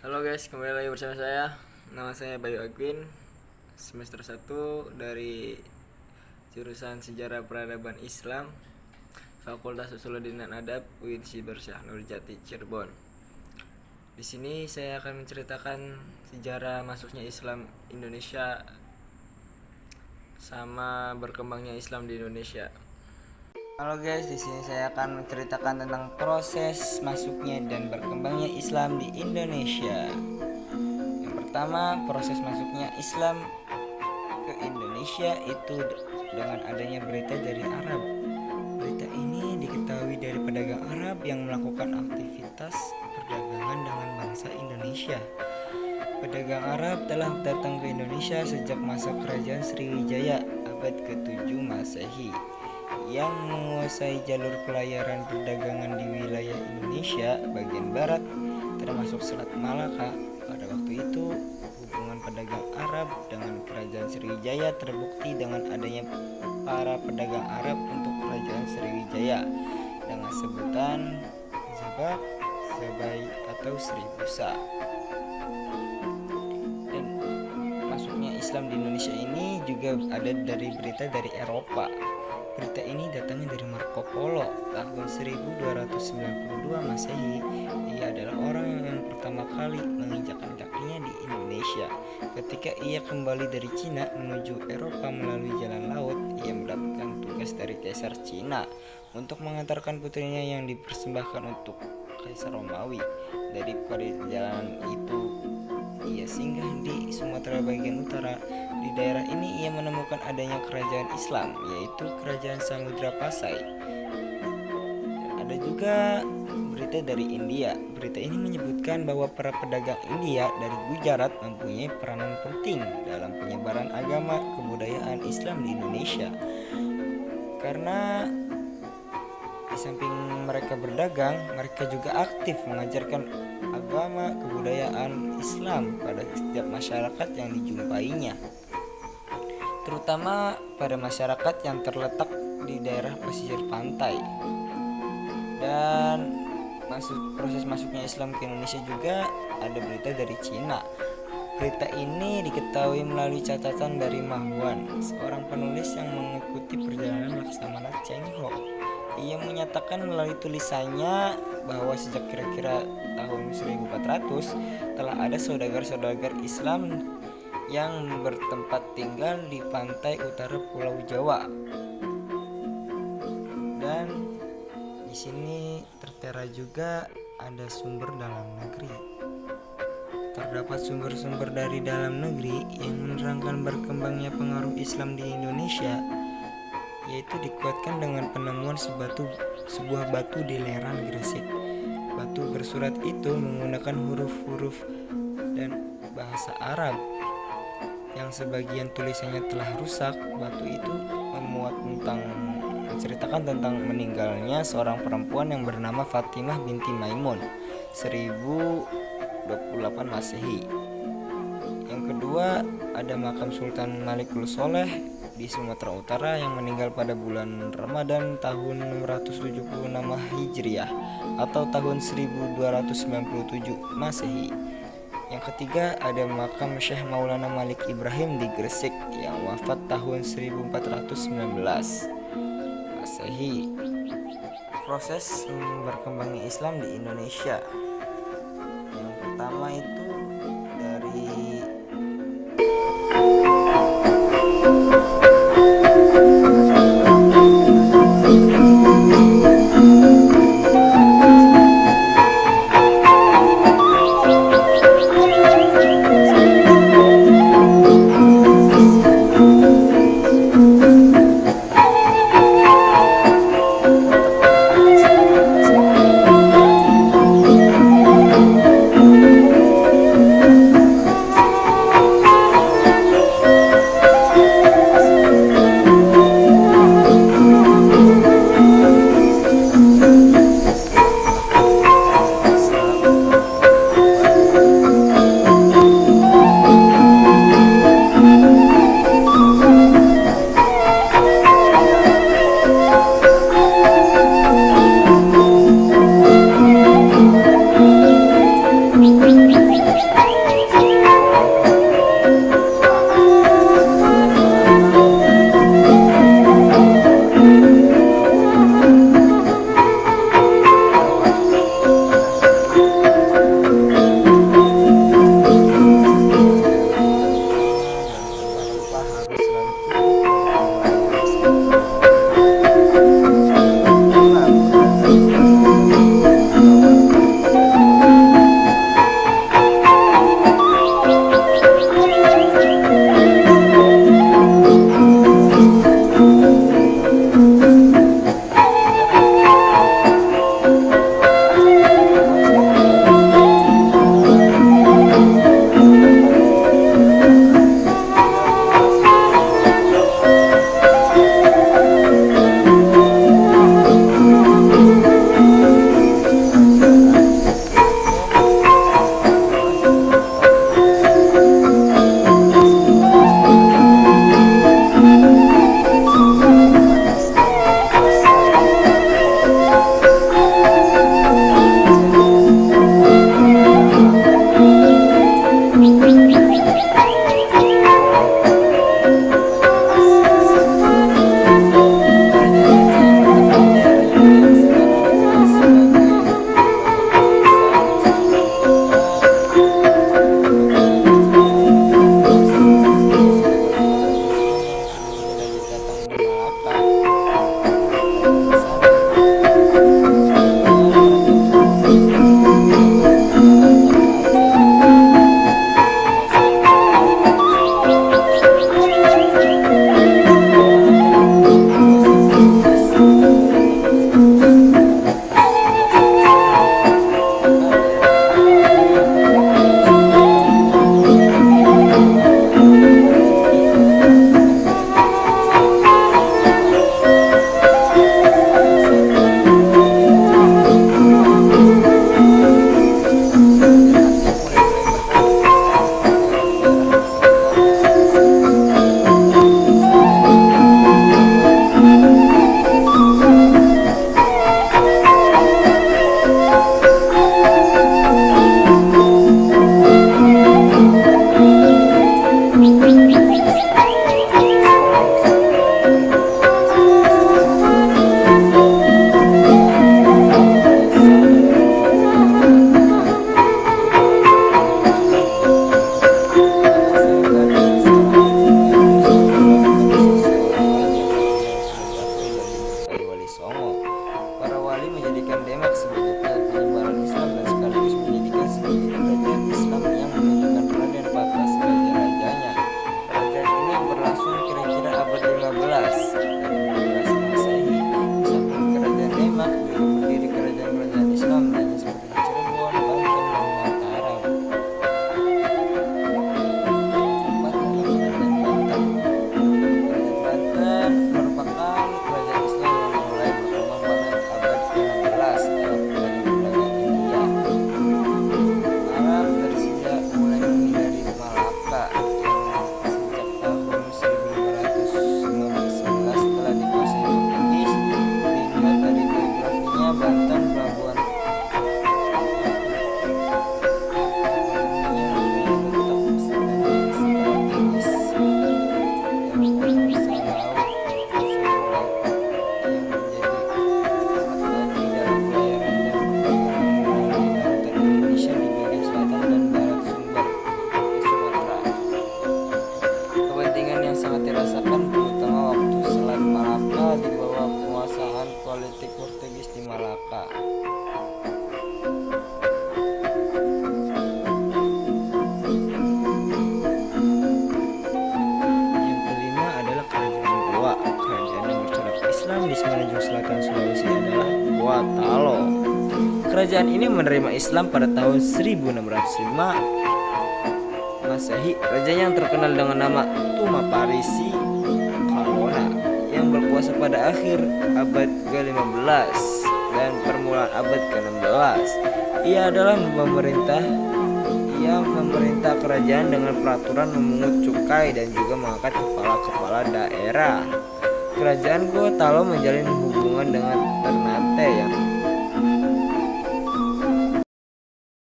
Halo guys, kembali lagi bersama saya. Nama saya Bayu Agwin, semester 1 dari jurusan Sejarah Peradaban Islam, Fakultas Usuluddin dan Adab, UIN Siber Syah Nurjati, Cirebon. Di sini saya akan menceritakan sejarah masuknya Islam Indonesia sama berkembangnya Islam di Indonesia. Halo guys, di sini saya akan menceritakan tentang proses masuknya dan berkembangnya Islam di Indonesia. Yang pertama, proses masuknya Islam ke Indonesia itu dengan adanya berita dari Arab. Berita ini diketahui dari pedagang Arab yang melakukan aktivitas perdagangan dengan bangsa Indonesia. Pedagang Arab telah datang ke Indonesia sejak masa kerajaan Sriwijaya abad ke-7 Masehi, yang menguasai jalur pelayaran perdagangan di wilayah Indonesia bagian barat termasuk Selat Malaka. Pada waktu itu, hubungan pedagang Arab dengan kerajaan Sriwijaya terbukti dengan adanya para pedagang Arab untuk kerajaan Sriwijaya dengan sebutan Zabak, Zabai atau Sri Busa. Dan masuknya Islam di Indonesia ini juga ada dari berita dari Eropa. Berita ini datangnya dari Marco Polo tahun 1292 Masehi. Ia adalah orang yang pertama kali menginjakkan kakinya di Indonesia. Ketika ia kembali dari Cina menuju Eropa melalui jalan laut, ia mendapatkan tugas dari Kaisar Cina untuk mengantarkan putrinya yang dipersembahkan untuk Kaisar Romawi. Dari perjalanan itu, ia singgah di Sumatera bagian utara. Di daerah ini ia menemukan adanya kerajaan Islam, yaitu Kerajaan Samudra Pasai. Dan ada juga berita dari India. Berita ini menyebutkan bahwa para pedagang India dari Gujarat mempunyai peranan penting dalam penyebaran agama kebudayaan Islam di Indonesia. Karena di samping mereka berdagang, mereka juga aktif mengajarkan agama kebudayaan Islam pada setiap masyarakat yang dijumpainya, terutama pada masyarakat yang terletak di daerah pesisir pantai. Dan proses masuknya Islam ke Indonesia juga ada berita dari Cina. Berita ini diketahui melalui catatan dari Ma Huan, seorang penulis yang mengikuti perjalanan Laksamana Cheng Ho. Ia menyatakan melalui tulisannya bahwa sejak kira-kira tahun 1400 telah ada saudagar-saudagar Islam yang bertempat tinggal di pantai utara Pulau Jawa. Dan di sini tertera juga ada sumber dalam negeri. Terdapat sumber-sumber dari dalam negeri yang menerangkan berkembangnya pengaruh Islam di Indonesia, yaitu dikuatkan dengan penemuan sebuah batu di lereng Gresik. Batu bersurat itu menggunakan huruf-huruf dan bahasa Arab yang sebagian tulisannya telah rusak. Batu itu menceritakan tentang meninggalnya seorang perempuan yang bernama Fatimah binti Maimun 1028 Masehi. Yang kedua, ada makam Sultan Malikul Soleh di Sumatera Utara yang meninggal pada bulan Ramadan tahun 676 Hijriah atau tahun 1297 Masehi. Yang ketiga, ada makam Syekh Maulana Malik Ibrahim di Gresik yang wafat tahun 1419 Masehi. Proses berkembangnya Islam di Indonesia. Yang pertama itu dari Kerajaan ini menerima Islam pada tahun 1605 Masehi. Raja yang terkenal dengan nama Tumaparisi Kalona yang berkuasa pada akhir abad ke-15 dan permulaan abad ke-16. Ia adalah memerintah kerajaan dengan peraturan memungut cukai dan juga mengangkat kepala-kepala daerah. Kerajaan Gotalo menjalin hubungan dengan Ternate yang